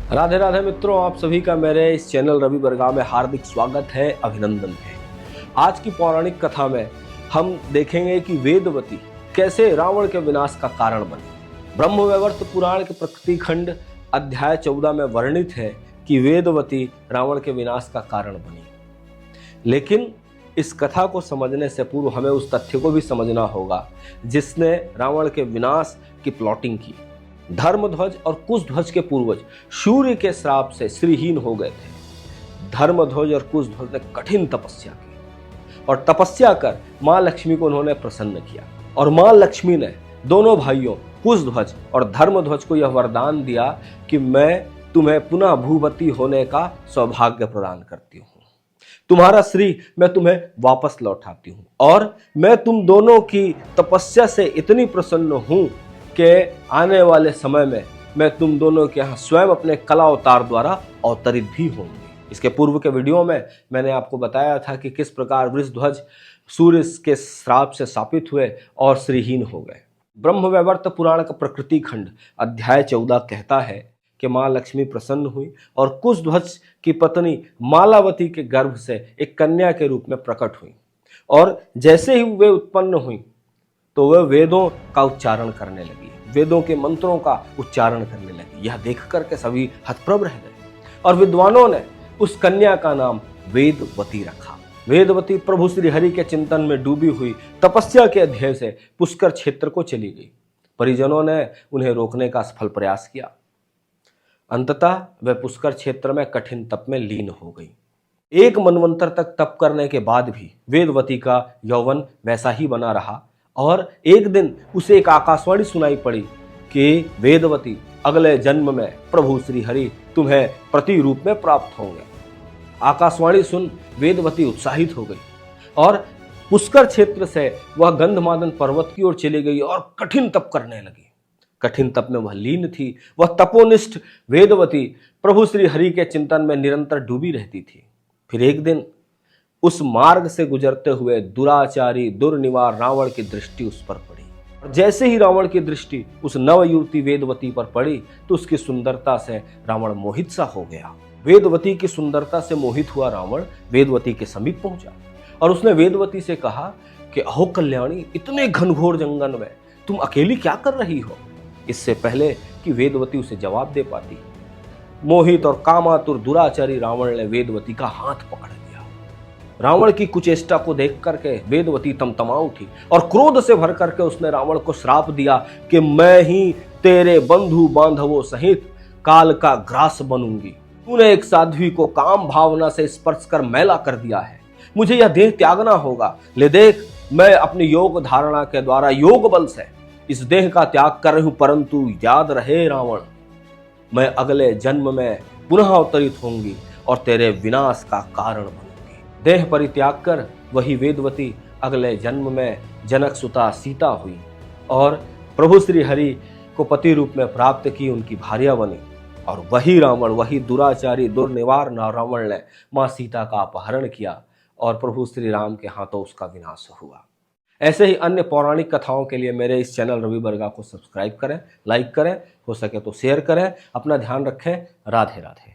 राधे राधे मित्रों, आप सभी का मेरे इस चैनल रवि बरगा में हार्दिक स्वागत है, अभिनंदन है। आज की पौराणिक कथा में हम देखेंगे कि वेदवती कैसे रावण के विनाश का कारण बनी। ब्रह्मवैवर्त पुराण के प्रकृति खंड अध्याय 14 में वर्णित है कि वेदवती रावण के विनाश का कारण बनी। लेकिन इस कथा को समझने से पूर्व हमें उस तथ्य को भी समझना होगा जिसने रावण के विनाश की प्लॉटिंग की। धर्मध्वज और कुशध्वज के पूर्वज सूर्य के श्राप से श्रीहीन हो गए थे। धर्मध्वज और कुशध्वज ने कठिन तपस्या की और तपस्या कर मां लक्ष्मी को उन्होंने प्रसन्न किया, और मां लक्ष्मी ने दोनों भाइयों कुशध्वज और धर्मध्वज को यह वरदान दिया कि मैं तुम्हें पुनः भूवती होने का सौभाग्य प्रदान करती हूँ, तुम्हारा श्री मैं तुम्हें वापस लौटाती हूँ, और मैं तुम दोनों की तपस्या से इतनी प्रसन्न हूँ कि आने वाले समय में मैं तुम दोनों के यहाँ स्वयं अपने कला अवतार द्वारा अवतरित भी होंगे। इसके पूर्व के वीडियो में मैंने आपको बताया था कि किस प्रकार वृषध्वज सूर्य के श्राप से शापित हुए और श्रीहीन हो गए। ब्रह्मवैवर्त पुराण का प्रकृति खंड अध्याय 14 कहता है कि मां लक्ष्मी प्रसन्न हुई और कुशध्वज की पत्नी मालावती के गर्भ से एक कन्या के रूप में प्रकट हुई, और जैसे ही वे उत्पन्न हुई तो वह वेदों का उच्चारण करने लगी, वेदों के मंत्रों का उच्चारण करने लगी। यह देख करके सभी हतप्रभ रह गए और विद्वानों ने उस कन्या का नाम वेदवती रखा। वेदवती प्रभु श्री हरि के चिंतन में डूबी हुई तपस्या के अध्यय से पुष्कर क्षेत्र को चली गई। परिजनों ने उन्हें रोकने का सफल प्रयास किया। अंततः वह पुष्कर क्षेत्र में कठिन तप में लीन हो गई। एक मनवंतर तक तप करने के बाद भी वेदवती का यौवन वैसा ही बना रहा, और एक दिन उसे एक आकाशवाणी सुनाई पड़ी कि वेदवती अगले जन्म में प्रभु श्री हरि तुम्हें प्रति रूप में प्राप्त होंगे। आकाशवाणी सुन वेदवती उत्साहित हो गई और पुष्कर क्षेत्र से वह गंधमादन पर्वत की ओर चली गई और कठिन तप करने लगी। कठिन तप में वह लीन थी। वह तपोनिष्ठ वेदवती प्रभु श्री हरि के चिंतन में निरंतर डूबी रहती थी। फिर एक दिन उस मार्ग से गुजरते हुए दुराचारी दुर्निवार रावण की दृष्टि उस पर पड़ी, और जैसे ही रावण की दृष्टि उस नवयुवती वेदवती पर पड़ी तो उसकी सुंदरता से रावण मोहित सा हो गया। वेदवती की सुंदरता से मोहित हुआ रावण वेदवती के समीप पहुंचा और उसने वेदवती से कहा कि अहो कल्याणी, इतने घनघोर जंगल में तुम अकेली क्या कर रही हो। इससे पहले कि वेदवती उसे जवाब दे पाती, मोहित और कामातुर दुराचारी रावण ने वेदवती का हाथ पकड़ लिया। रावण की कुचेष्टा को देख करके वेदवती तमतमा उठी और क्रोध से भर करके उसने रावण को श्राप दिया कि मैं ही तेरे बंधु बांधवों सहित काल का ग्रास बनूंगी। तूने एक साध्वी को काम भावना से स्पर्श कर मैला कर दिया है, मुझे यह देह त्यागना होगा। ले देख, मैं अपनी योग धारणा के द्वारा योग बल से इस देह का त्याग कर रही हूं, परंतु याद रहे रावण, मैं अगले जन्म में पुनः अवतरित होंगी और तेरे विनाश का कारण बनूंगी। देह परित्याग कर वही वेदवती अगले जन्म में जनक सुता सीता हुई और प्रभु श्री हरि को पति रूप में प्राप्त की, उनकी भार्या बनी। और वही रावण, वही दुराचारी दुर्निवार रावण ने मां सीता का अपहरण किया और प्रभु श्री राम के हाथों उसका विनाश हुआ। ऐसे ही अन्य पौराणिक कथाओं के लिए मेरे इस चैनल रवि बरगा को सब्सक्राइब करें, लाइक करें, हो सके तो शेयर करें। अपना ध्यान रखें। राधे राधे।